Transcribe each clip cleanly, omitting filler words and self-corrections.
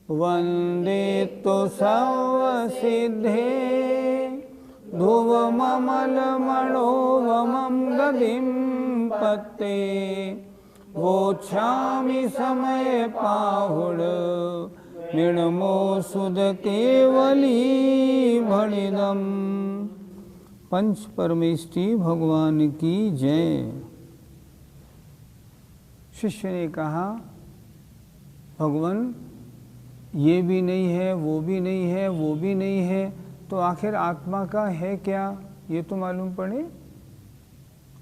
वंदे तो सर्वसिद्धे ध्रुवममलमणोवमं गतिं पत्ते वोच्छामि समये पाहुड निर्णमो सुध केवली भणिदम। पंच परमेष्टि भगवान की जय। शिष्य ने कहा, भगवान ये भी नहीं है, वो भी नहीं है, वो भी नहीं है, तो आखिर आत्मा का है क्या, ये तो मालूम पड़े।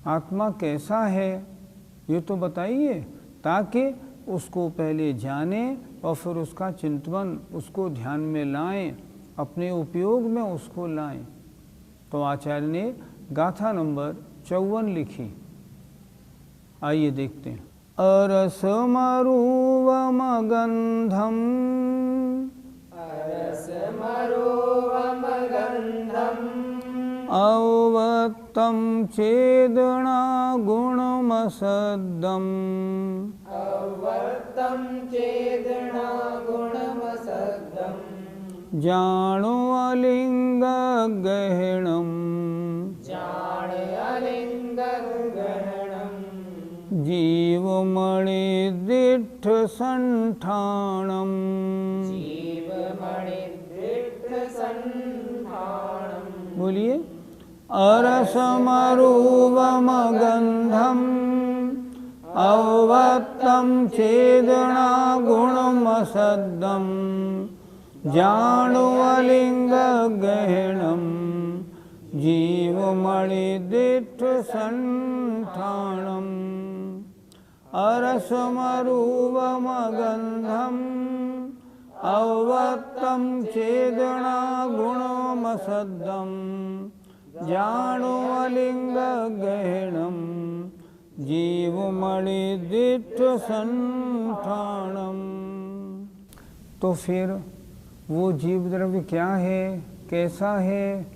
आत्मा कैसा है ये तो बताइए, ताकि उसको पहले जाने और फिर उसका चिंतन, उसको ध्यान में लाएं, अपने उपयोग में उसको लाएं। तो आचार्य ने गाथा नंबर 54 लिखी। आइए देखते हैं। अरसमरूवमगन्धम् अवत्तं चेदना गुणमसद्दम् जानो अलिङ्गगहनम् जीवमणिदिट्ठ संठाणम् बोलिए। अरसमरूपमगन्धम् अवत्तं चेदना गुणमसद्दम् जानुअलिङ्गगहनम् जीवमणिदिट्ठ संठाणम् अरसमरूपमगन्धम् अवत्तं चेदना गुणमसद्दम् जानुअलिङ्गगहनम् जीवमणिदिट्ठ संठाणम्। तो फिर वो जीव द्रव्य क्या है, कैसा है,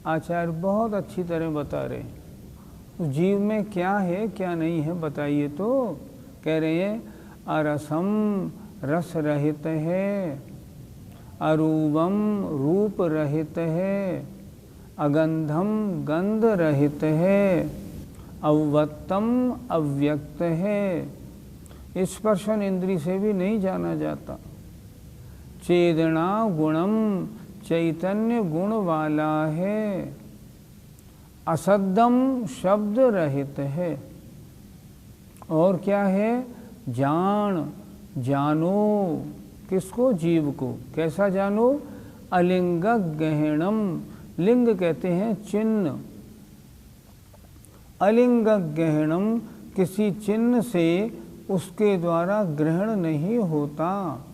आचार्य बहुत अच्छी तरह बता रहे हैं। उस जीव में क्या है क्या नहीं है बताइए। तो कह रहे हैं अरसम रस रहित है, अरूपम रूप रहित है, अगंधम गंध रहित है, अव्यक्तम अव्यक्त है, स्पर्शन इंद्री से भी नहीं जाना जाता, चेतना गुणम चैतन्य गुण वाला है, असद्दम शब्द रहित है, और क्या है, जानो, किसको, जीव को। कैसा जानो, अलिंग गहनम, लिंग कहते हैं चिन्ह, अलिंग गहनम किसी चिन्ह से उसके द्वारा ग्रहण नहीं होता।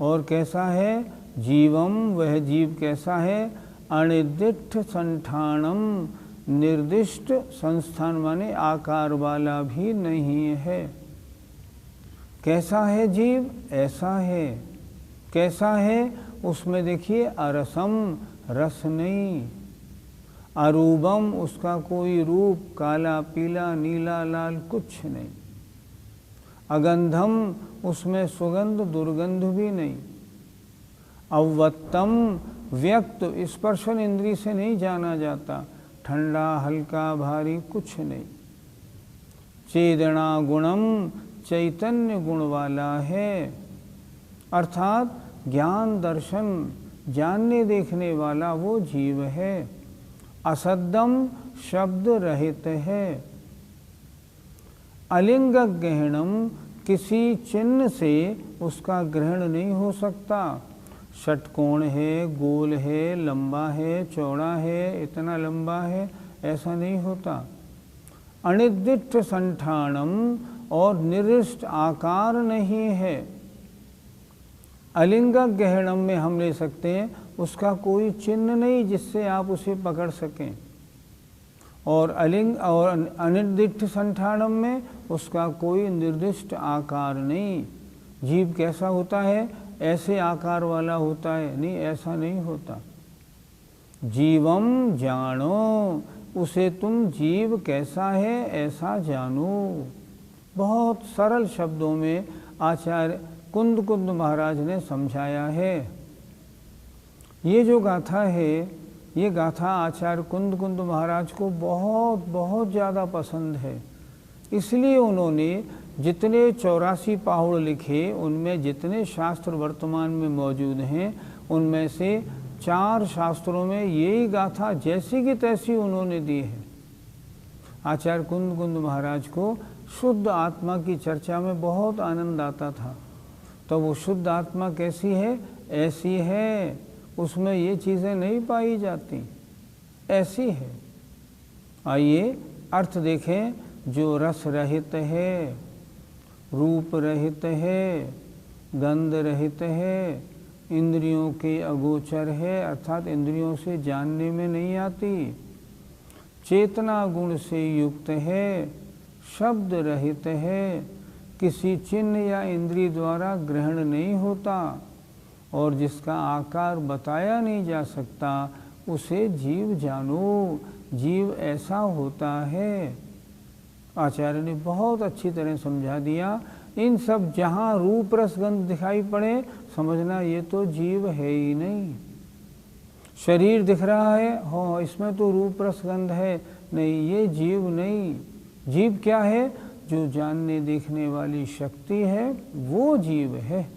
और कैसा है, जीवम, वह जीव कैसा है, अनिर्दिष्ट संठानम, निर्दिष्ट संस्थान माने आकार वाला भी नहीं है। कैसा है जीव, ऐसा है। कैसा है, उसमें देखिए अरसम, रस नहीं, अरूपम, उसका कोई रूप, काला पीला नीला लाल कुछ नहीं, अगंधम, उसमें सुगंध दुर्गंध भी नहीं, अव्यक्तम, व्यक्त, स्पर्शन इंद्री से नहीं जाना जाता, ठंडा हल्का भारी कुछ नहीं, चेतना गुणम, चैतन्य गुण वाला है, अर्थात ज्ञान दर्शन जानने देखने वाला वो जीव है, असद्दम शब्द रहित है, अलिंग गहनम किसी चिन्ह से उसका ग्रहण नहीं हो सकता। षटकोण है, गोल है, लंबा है, चौड़ा है, इतना लंबा है, ऐसा नहीं होता। अनिर्दिष्ट संठानम, और निर्दिष्ट आकार नहीं है। अलिंग गहनम में हम ले सकते हैं उसका कोई चिन्ह नहीं जिससे आप उसे पकड़ सकें, और अलिंग और अनिर्दिष्ट संठानम में उसका कोई निर्दिष्ट आकार नहीं। जीव कैसा होता है, ऐसे आकार वाला होता है, नहीं ऐसा नहीं होता। जीवम जानो, उसे तुम जीव कैसा है ऐसा जानो। बहुत सरल शब्दों में आचार्य कुंद कुंद महाराज ने समझाया है। ये जो गाथा है, ये गाथा आचार्य कुंद कुंद महाराज को बहुत बहुत ज़्यादा पसंद है। इसलिए उन्होंने जितने 84 पाहुड़ लिखे, उनमें जितने शास्त्र वर्तमान में मौजूद हैं, उनमें से 4 शास्त्रों में यही गाथा जैसी की तैसी उन्होंने दी है। आचार्य कुंद कुंद महाराज को शुद्ध आत्मा की चर्चा में बहुत आनंद आता था। तो वो शुद्ध आत्मा कैसी है? ऐसी है, उसमें ये चीज़ें नहीं पाई जाती, ऐसी है। आइए अर्थ देखें। जो रस रहित है, रूप रहित है, गंध रहित है, इंद्रियों के अगोचर है, अर्थात इंद्रियों से जानने में नहीं आती, चेतना गुण से युक्त है, शब्द रहित है, किसी चिन्ह या इंद्रिय द्वारा ग्रहण नहीं होता और जिसका आकार बताया नहीं जा सकता, उसे जीव जानो। जीव ऐसा होता है। आचार्य ने बहुत अच्छी तरह समझा दिया। इन सब जहाँ रूप रस गंध दिखाई पड़े, समझना ये तो जीव है ही नहीं। शरीर दिख रहा है, हाँ इसमें तो रूप रस गंध है, नहीं ये जीव नहीं। जीव क्या है? जो जानने देखने वाली शक्ति है, वो जीव है।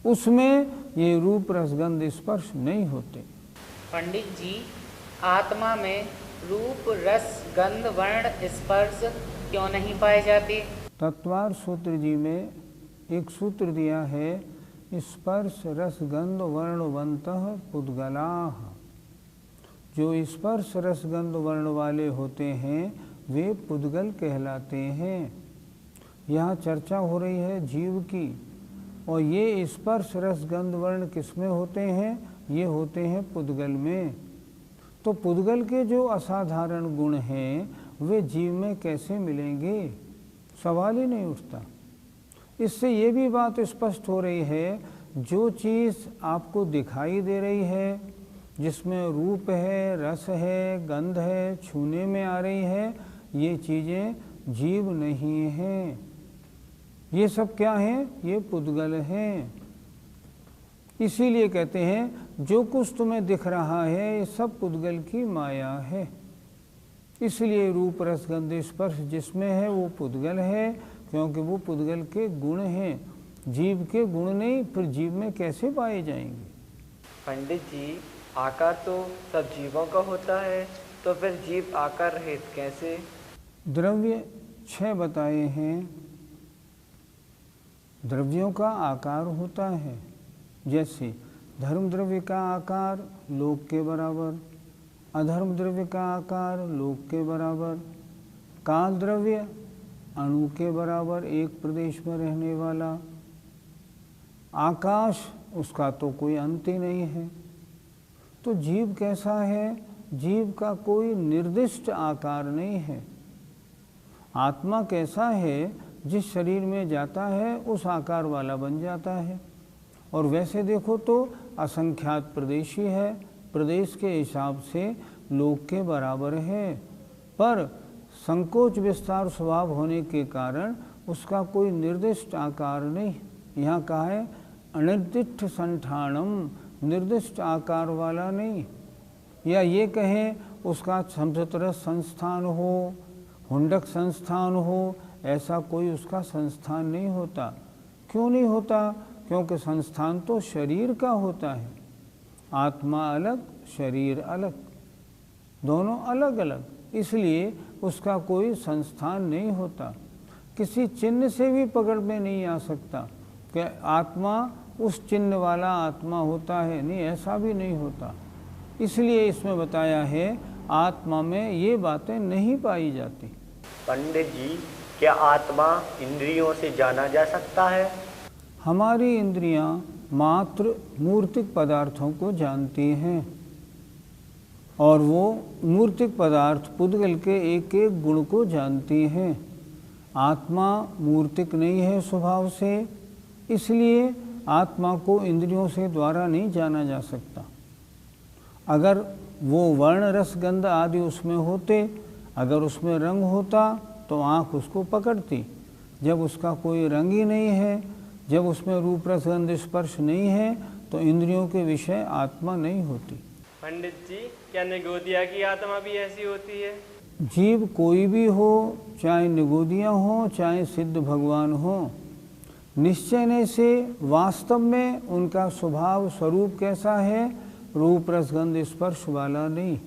उसमें ये रूप रसगंध स्पर्श नहीं होते। पंडित जी, आत्मा में रूप रस गंध वर्ण स्पर्श क्यों नहीं पाए जाते? तत्वार सूत्र जी में एक सूत्र दिया है, स्पर्श रस गंध वर्णवंतः पुद्गलाः। जो स्पर्श रस गंध वर्ण वाले होते हैं वे पुद्गल कहलाते हैं। यहाँ चर्चा हो रही है जीव की, और ये स्पर्श रस गंध वर्ण किसमें होते हैं? ये होते हैं पुद्गल में। तो पुद्गल के जो असाधारण गुण हैं वे जीव में कैसे मिलेंगे? सवाल ही नहीं उठता। इससे ये भी बात स्पष्ट हो रही है, जो चीज़ आपको दिखाई दे रही है, जिसमें रूप है, रस है, गंध है, छूने में आ रही है, ये चीज़ें जीव नहीं हैं। ये सब क्या हैं? ये पुद्गल हैं। इसीलिए कहते हैं जो कुछ तुम्हें दिख रहा है ये सब पुद्गल की माया है। इसलिए रूप रस गंध स्पर्श जिसमें है वो पुद्गल है, क्योंकि वो पुद्गल के गुण हैं, जीव के गुण नहीं। फिर जीव में कैसे पाए जाएंगे? पंडित जी, आकार तो सब जीवों का होता है, तो फिर जीव आकार रहित कैसे? द्रव्य 6 बताए हैं। द्रव्यों का आकार होता है, जैसे धर्म द्रव्य का आकार लोक के बराबर, अधर्म द्रव्य का आकार लोक के बराबर, काल द्रव्य अणु के बराबर एक प्रदेश में रहने वाला, आकाश उसका तो कोई अंत ही नहीं है। तो जीव कैसा है? जीव का कोई निर्दिष्ट आकार नहीं है। आत्मा कैसा है? जिस शरीर में जाता है उस आकार वाला बन जाता है। और वैसे देखो तो असंख्यात प्रदेशी है, प्रदेश के हिसाब से लोक के बराबर है, पर संकोच विस्तार स्वभाव होने के कारण उसका कोई निर्दिष्ट आकार नहीं। यहाँ कहा है अनिर्दिष्ट संठानम, निर्दिष्ट आकार वाला नहीं। या ये कहें उसका समझतर संस्थान हो, हुंडक संस्थान हो, ऐसा कोई उसका संस्थान नहीं होता। क्यों नहीं होता? क्योंकि संस्थान तो शरीर का होता है। आत्मा अलग, शरीर अलग, दोनों अलग अलग, इसलिए उसका कोई संस्थान नहीं होता। किसी चिन्ह से भी पकड़ में नहीं आ सकता कि आत्मा उस चिन्ह वाला आत्मा होता है, नहीं, ऐसा भी नहीं होता। इसलिए इसमें बताया है आत्मा में ये बातें नहीं पाई जाती। पंडित जी, क्या आत्मा इंद्रियों से जाना जा सकता है? हमारी इंद्रियां मात्र मूर्तिक पदार्थों को जानती हैं, और वो मूर्तिक पदार्थ पुद्गल के एक एक गुण को जानती हैं। आत्मा मूर्तिक नहीं है स्वभाव से, इसलिए आत्मा को इंद्रियों से द्वारा नहीं जाना जा सकता। अगर वो वर्ण रस गंध आदि उसमें होते, अगर उसमें रंग होता तो आँख उसको पकड़ती। जब उसका कोई रंग ही नहीं है जब उसमें रूप रस गंध स्पर्श नहीं है तो इंद्रियों के विषय आत्मा नहीं होती। पंडित जी, क्या निगोदिया की आत्मा भी ऐसी होती है? जीव कोई भी हो, चाहे निगोदिया हो चाहे सिद्ध भगवान हो, निश्चय ने से वास्तव में उनका स्वभाव स्वरूप कैसा है, रूप रस गंध स्पर्श वाला नहीं।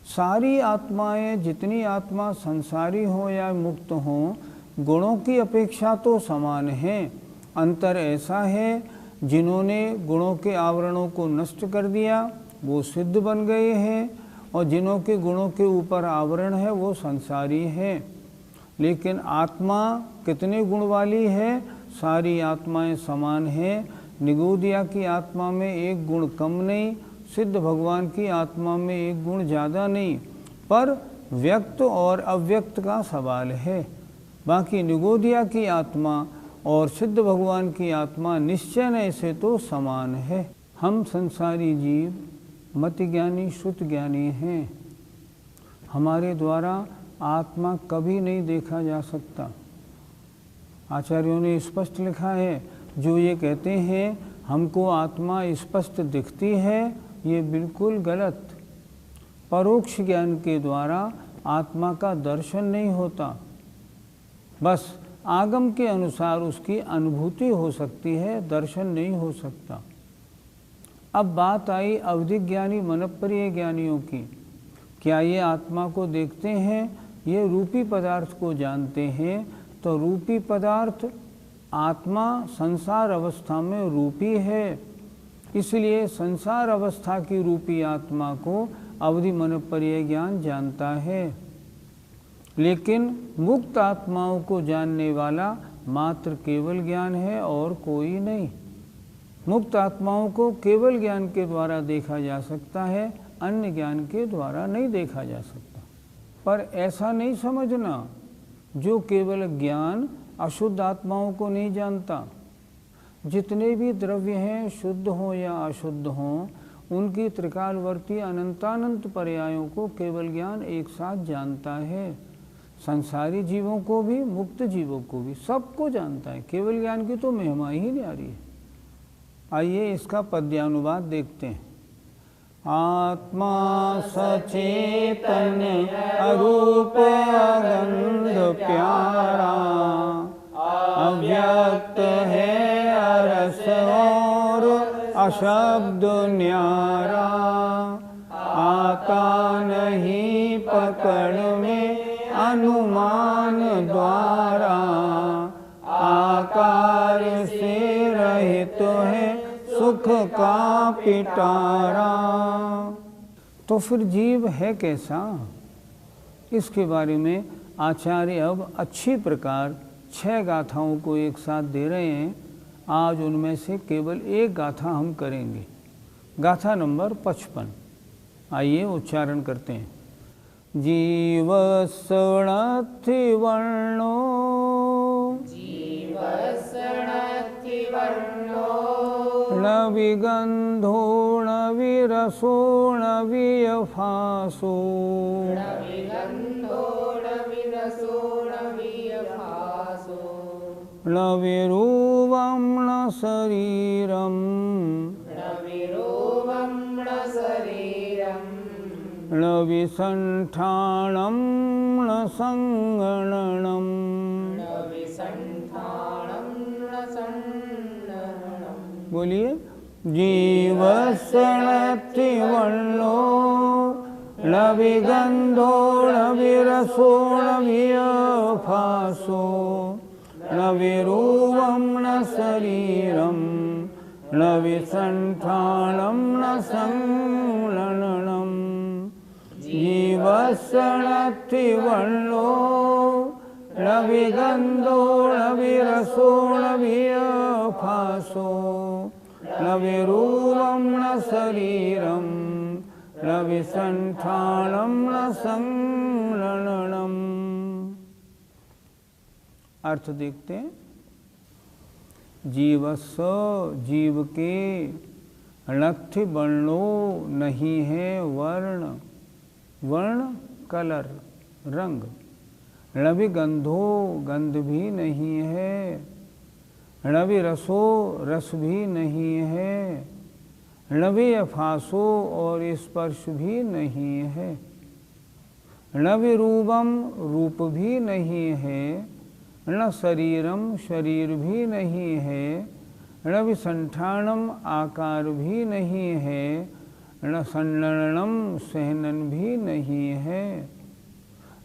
सारी आत्माएं, जितनी आत्मा संसारी हो या मुक्त हो, गुणों की अपेक्षा तो समान हैं। अंतर ऐसा है, जिन्होंने गुणों के आवरणों को नष्ट कर दिया वो सिद्ध बन गए हैं, और जिन्हों के गुणों के ऊपर आवरण है वो संसारी है। लेकिन आत्मा कितने गुण वाली है, सारी आत्माएं समान हैं। निगोदिया की आत्मा में एक गुण कम नहीं, सिद्ध भगवान की आत्मा में एक गुण ज़्यादा नहीं, पर व्यक्त और अव्यक्त का सवाल है। बाकी निगोदिया की आत्मा और सिद्ध भगवान की आत्मा निश्चय ऐसे तो समान है। हम संसारी जीव मति ज्ञानी श्रुत ज्ञानी हैं, हमारे द्वारा आत्मा कभी नहीं देखा जा सकता। आचार्यों ने स्पष्ट लिखा है, जो ये कहते हैं हमको आत्मा स्पष्ट दिखती है, ये बिल्कुल गलत। परोक्ष ज्ञान के द्वारा आत्मा का दर्शन नहीं होता, बस आगम के अनुसार उसकी अनुभूति हो सकती है, दर्शन नहीं हो सकता। अब बात आई अवधिक ज्ञानी मनप्रिय ज्ञानियों की। क्या ये आत्मा को देखते हैं, ये रूपी पदार्थ को जानते हैं? तो रूपी पदार्थ आत्मा संसार अवस्था में रूपी है, इसलिए संसार अवस्था की रूपी आत्मा को अवधि मनप्रिय ज्ञान जानता है। लेकिन मुक्त आत्माओं को जानने वाला मात्र केवल ज्ञान है और कोई नहीं। मुक्त आत्माओं को केवल ज्ञान के द्वारा देखा जा सकता है, अन्य ज्ञान के द्वारा नहीं देखा जा सकता। पर ऐसा नहीं समझना, जो केवल ज्ञान अशुद्ध आत्माओं को नहीं जानता। जितने भी द्रव्य हैं, शुद्ध हों या अशुद्ध हों, उनकी त्रिकालवर्ती अनंतानंत पर्यायों को केवल ज्ञान एक साथ जानता है। संसारी जीवों को भी, मुक्त जीवों को भी, सबको जानता है। केवल ज्ञान की तो महिमा ही न्यारी है। आइए इसका पद्यानुवाद देखते हैं। आत्मा सचेतन अरूप अगंध प्यारा, अव्यक्त है अरस और अशब्द न्यारा, आता नहीं पकड़ में अनुमान द्वारा, आकार से रहित है सुख का पिटारा। तो फिर जीव है कैसा, इसके बारे में आचार्य अब अच्छी प्रकार 6 गाथाओं को एक साथ दे रहे हैं। आज उनमें से केवल एक गाथा हम करेंगे, गाथा नंबर 55। आइए उच्चारण करते हैं। जीव सणथि वर्णो, न विगंधो न विरसो न वियफासो, न विरूपं न शरीरं, न विसंठानं न संगणनं, बोलिए। जीव सणथि वर्णो, न विगंधो न विरसो न वियफासो, न विरूपं न शरीरं, न विसंठानं न संगणनं। जीव सणथि वर्णो, न विगंधो न विरसो न वियफासो, न विरूपं न शरीरं, न विसंठानं न संगणनं। अर्थ देखते हैं। जीवस्स, जीव के, णथि वर्णो नहीं है वर्ण, वर्ण कलर रंग, न विगंधो गंध भी नहीं है, णवि रसो रस भी नहीं है, णवि अफासो और स्पर्श भी नहीं है, णवि रूपम रूप भी नहीं है, न शरीरम शरीर भी नहीं है, न विसंठानम आकार भी नहीं है, न संलग्नम सहनन भी नहीं है।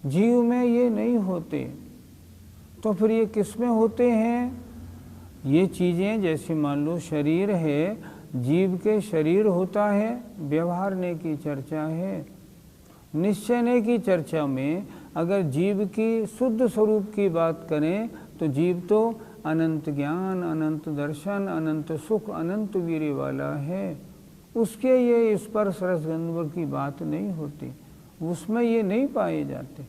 जीव में ये नहीं होते, तो फिर ये किस में होते हैं? ये चीज़ें जैसे मान लो शरीर है, जीव के शरीर होता है, व्यवहारने की चर्चा है। निश्चयने की चर्चा में अगर जीव की शुद्ध स्वरूप की बात करें तो जीव तो अनंत ज्ञान, अनंत दर्शन, अनंत सुख, अनंत वीर्य वाला है। उसके ये स्पर्श रस गंध की बात नहीं होती, उसमें ये नहीं पाए जाते।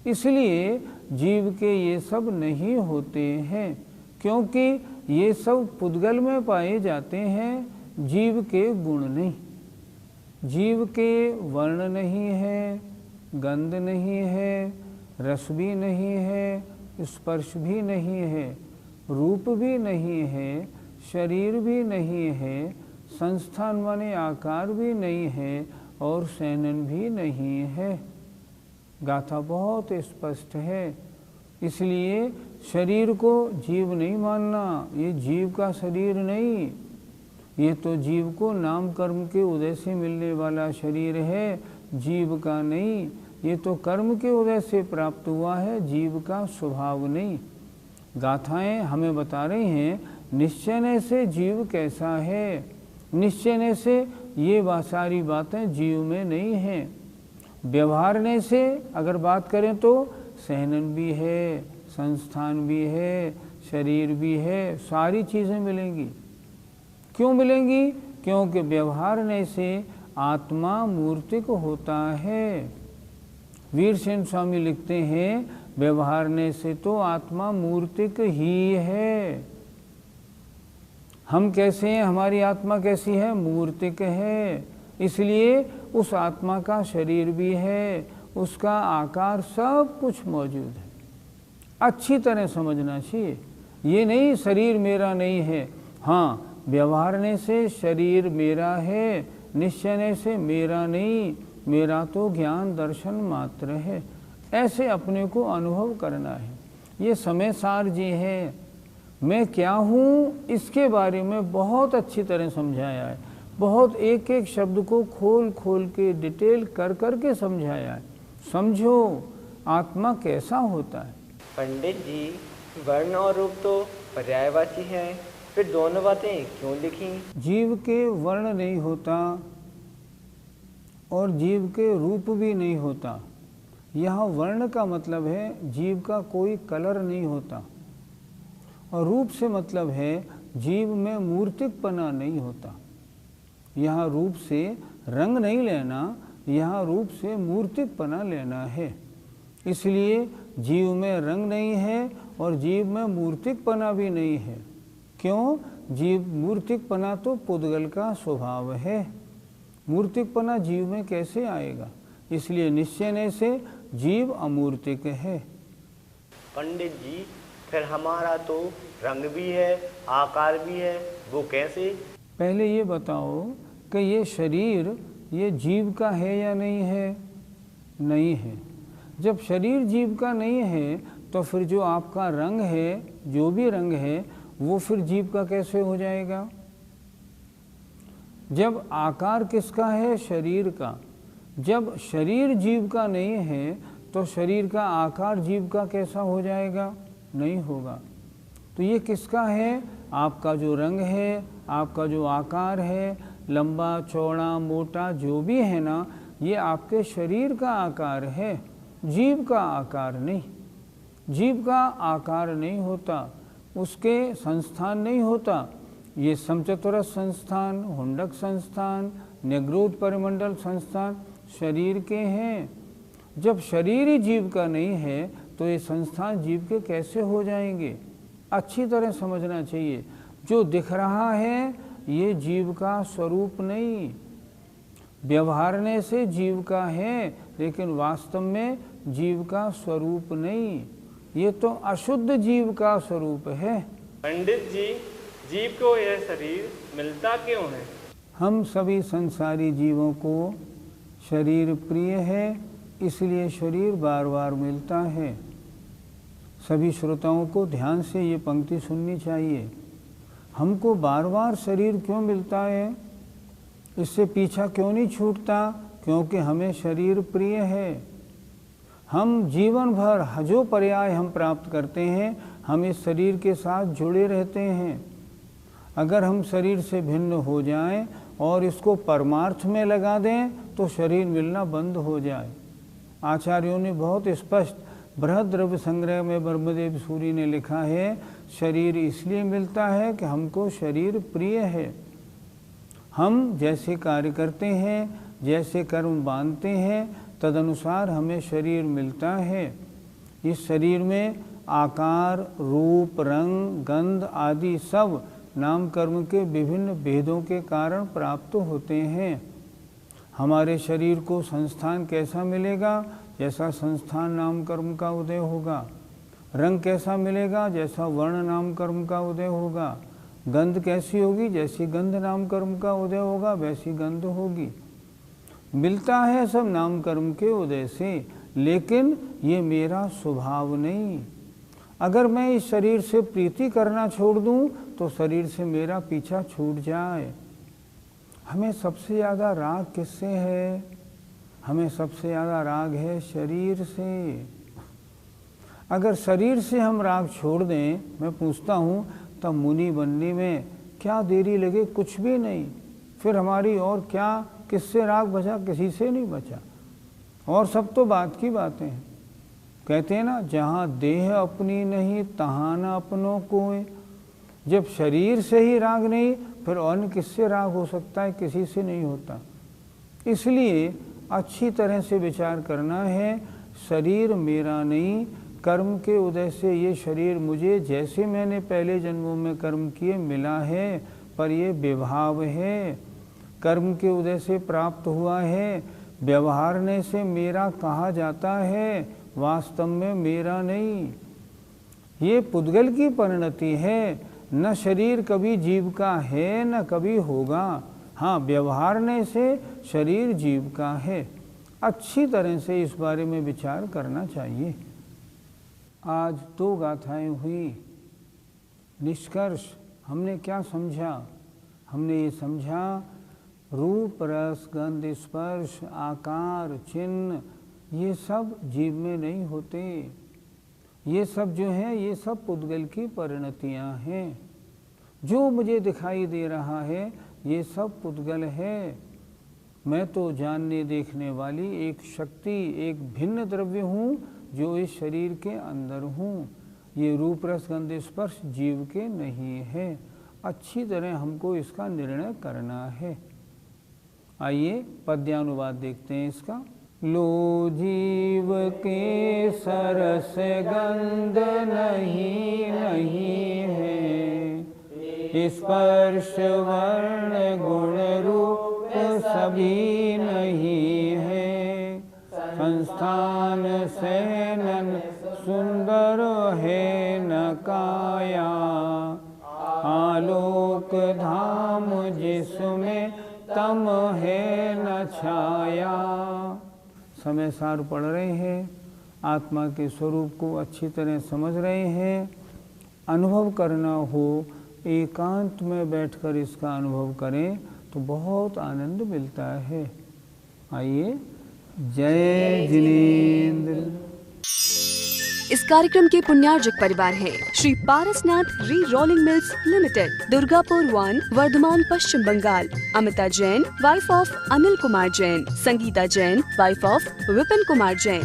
इसलिए जीव के ये सब नहीं होते हैं, क्योंकि ये सब पुद्गल में पाए जाते हैं, जीव के गुण नहीं। जीव के वर्ण नहीं है, गंध नहीं है, रस भी नहीं है, स्पर्श भी नहीं है, रूप भी नहीं है, शरीर भी नहीं है, संस्थान माने आकार भी नहीं है और सैनन भी नहीं है। गाथा बहुत स्पष्ट है। इसलिए शरीर को जीव नहीं मानना, ये जीव का शरीर नहीं, ये तो जीव को नाम कर्म के उदय से मिलने वाला शरीर है, जीव का नहीं। ये तो कर्म के उदय से प्राप्त हुआ है, जीव का स्वभाव नहीं। गाथाएं हमें बता रही हैं निश्चयने से जीव कैसा है, निश्चयने से ये सारी बातें जीव में नहीं हैं। व्यवहारने से अगर बात करें तो सहनन भी है, संस्थान भी है, शरीर भी है, सारी चीज़ें मिलेंगी। क्यों मिलेंगी? क्योंकि व्यवहारने से आत्मा मूर्तिक होता है। वीरसेन स्वामी लिखते हैं व्यवहारने से तो आत्मा मूर्तिक ही है। हम कैसे हैं? हमारी आत्मा कैसी है? मूर्तिक है। इसलिए उस आत्मा का शरीर भी है, उसका आकार सब कुछ मौजूद है। अच्छी तरह समझना चाहिए। ये नहीं शरीर मेरा नहीं है, हाँ व्यवहारने से शरीर मेरा है, निश्चयने से मेरा नहीं, मेरा तो ज्ञान दर्शन मात्र है। ऐसे अपने को अनुभव करना है। ये समय सार जी है। मैं क्या हूँ इसके बारे में बहुत अच्छी तरह समझाया है, बहुत एक एक शब्द को खोल खोल के डिटेल कर कर के समझाया है। समझो आत्मा कैसा होता है। पंडित जी, वर्ण और रूप तो पर्यायवाची हैं, फिर दोनों बातें क्यों लिखी? जीव के वर्ण नहीं होता और जीव के रूप भी नहीं होता। यहाँ वर्ण का मतलब है जीव का कोई कलर नहीं होता, और रूप से मतलब है जीव में मूर्तिकपना नहीं होता। यहाँ रूप से रंग नहीं लेना, यहाँ रूप से मूर्तिकपना लेना है। इसलिए जीव में रंग नहीं है और जीव में मूर्तिकपना भी नहीं है। क्यों? जीव मूर्तिकपना तो पुद्गल का स्वभाव है, मूर्तिकपना जीव में कैसे आएगा? इसलिए निश्चयने से जीव अमूर्तिक है। पंडित जी, फिर हमारा तो रंग भी है, आकार भी है, वो कैसे? पहले ये बताओ कि ये शरीर ये जीव का है या नहीं है? नहीं है। जब शरीर जीव का नहीं है तो फिर जो आपका रंग है, जो भी रंग है, वो फिर जीव का कैसे हो जाएगा? जब आकार किसका है? शरीर का। जब शरीर जीव का नहीं है तो शरीर का आकार जीव का कैसा हो जाएगा? नहीं होगा। तो ये किसका है? आपका जो रंग है, आपका जो आकार है, लंबा चौड़ा मोटा जो भी है ना, ये आपके शरीर का आकार है, जीव का आकार नहीं। जीव का आकार नहीं होता, उसके संस्थान नहीं होता। ये समचतुरस संस्थान, हुंडक संस्थान, निग्रोध परिमंडल संस्थान शरीर के हैं। जब शरीर ही जीव का नहीं है तो ये संस्थान जीव के कैसे हो जाएंगे? अच्छी तरह समझना चाहिए। जो दिख रहा है ये जीव का स्वरूप नहीं, व्यवहारने से जीव का है, लेकिन वास्तव में जीव का स्वरूप नहीं। ये तो अशुद्ध जीव का स्वरूप है। पंडित जी, जीव को यह शरीर मिलता क्यों है? हम सभी संसारी जीवों को शरीर प्रिय है, इसलिए शरीर बार बार मिलता है। सभी श्रोताओं को ध्यान से ये पंक्ति सुननी चाहिए। हमको बार बार शरीर क्यों मिलता है, इससे पीछा क्यों नहीं छूटता? क्योंकि हमें शरीर प्रिय है। हम जीवन भर जो पर्याय हम प्राप्त करते हैं, हम इस शरीर के साथ जुड़े रहते हैं। अगर हम शरीर से भिन्न हो जाएं और इसको परमार्थ में लगा दें तो शरीर मिलना बंद हो जाए। आचार्यों ने बहुत स्पष्ट बृहद द्रव्य संग्रह में ब्रह्मदेव सूरी ने लिखा है, शरीर इसलिए मिलता है कि हमको शरीर प्रिय है। हम जैसे कार्य करते हैं, जैसे कर्म बांधते हैं, तदनुसार हमें शरीर मिलता है। इस शरीर में आकार, रूप, रंग, गंध आदि सब नाम कर्म के विभिन्न भेदों के कारण प्राप्त होते हैं। हमारे शरीर को संस्थान कैसा मिलेगा? जैसा संस्थान नाम कर्म का उदय होगा। रंग कैसा मिलेगा? जैसा वर्ण नाम कर्म का उदय होगा। गंध कैसी होगी? जैसी गंध नाम कर्म का उदय होगा वैसी गंध होगी। मिलता है सब नाम कर्म के उदय से, लेकिन ये मेरा स्वभाव नहीं। अगर मैं इस शरीर से प्रीति करना छोड़ दूं तो शरीर से मेरा पीछा छूट जाए। हमें सबसे ज़्यादा राग किससे है? हमें सबसे ज़्यादा राग है शरीर से। अगर शरीर से हम राग छोड़ दें, मैं पूछता हूँ, तब मुनि बनने में क्या देरी लगे? कुछ भी नहीं। फिर हमारी और क्या, किससे राग बचा? किसी से नहीं बचा। और सब तो बात की बातें हैं। कहते हैं ना, जहाँ देह अपनी नहीं तहाँ न अपनों कोई। जब शरीर से ही राग नहीं, फिर अन्य किससे राग हो सकता है? किसी से नहीं होता। इसलिए अच्छी तरह से विचार करना है, शरीर मेरा नहीं, कर्म के उदय से ये शरीर मुझे, जैसे मैंने पहले जन्मों में कर्म किए, मिला है, पर ये विभाव है, कर्म के उदय से प्राप्त हुआ है। व्यवहारने से मेरा कहा जाता है, वास्तव में मेरा नहीं। ये पुद्गल की परिणति है। न शरीर कभी जीव का है न कभी होगा। हाँ, व्यवहारने से शरीर जीव का है। अच्छी तरह से इस बारे में विचार करना चाहिए। आज 2 गाथाएं हुई। निष्कर्ष हमने क्या समझा? हमने ये समझा, रूप, रस, गंध, स्पर्श, आकार, चिन्ह, ये सब जीव में नहीं होते। ये सब जो है, ये सब पुद्गल की परिणतियाँ हैं। जो मुझे दिखाई दे रहा है, ये सब पुद्गल है। मैं तो जानने देखने वाली एक शक्ति, एक भिन्न द्रव्य हूँ जो इस शरीर के अंदर हूँ। ये रूप, रस, गंध, स्पर्श जीव के नहीं है। अच्छी तरह हमको इसका निर्णय करना है। आइए पद्यानुवाद देखते हैं इसका। लो जीव के सरस गंध नहीं नहीं है, स्पर्श वर्ण गुण रूप सभी नहीं है। संस्थान सैनन सुंदर है न काया, आलोक धाम जिसमें तम है न छाया। समय सार पढ़ रहे हैं, आत्मा के स्वरूप को अच्छी तरह समझ रहे हैं। अनुभव करना हो, एकांत में बैठकर इसका अनुभव करें तो बहुत आनंद मिलता है। आइए, जय जिनेंद्र। इस कार्यक्रम के पुण्यार्जक परिवार है Shri Parasnath re rolling mills limited, Durgapur 1, Vardhaman, Paschim Bengal. Amita Jain, wife of Anil Kumar Jain. Sangeeta Jain, wife of Vipin Kumar Jain.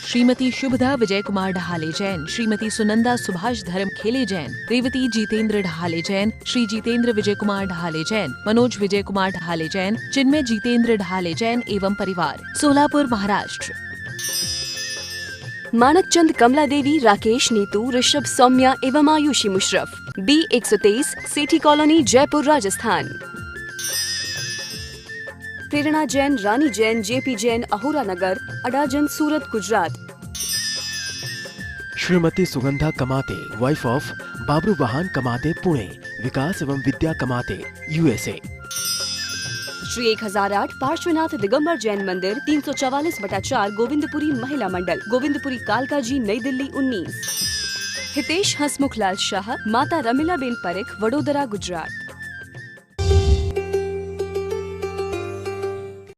Shrimati Shubhada Vijay Kumar Dhahale Jain, Shrimati Sunanda Subhash Dharma Khele Jain, Revati Jitendra ढहाले Jain, Shri Jitendra विजय कुमार ढहाले जैन, मनोज विजय कुमार ढहाले जैन, चिन्मय जितेंद्र ढहाले जैन एवं परिवार, सोलापुर, महाराष्ट्र। मानक चंद, कमला देवी, राकेश, नीतू, ऋषभ, सौम्या एवं आयुषी मुशरफ, B123, सेठी कॉलोनी, जयपुर, राजस्थान। प्रेरणा जैन, रानी जैन, JP जैन, अहोरा नगर, अडाजन, सूरत, गुजरात। श्रीमती सुगंधा कमाते, वाइफ ऑफ बाबरू वाहन कमाते, पुणे, विकास एवं विद्या कमाते, USA। श्री 1008 पार्श्वनाथ दिगंबर जैन मंदिर 344/4 गोविंदपुरी महिला मंडल, गोविंदपुरी कालका जी, नई दिल्ली 19। हितेश हसमुखलाल शाह, माता रमीलाबेन परेख, वडोदरा, गुजरात।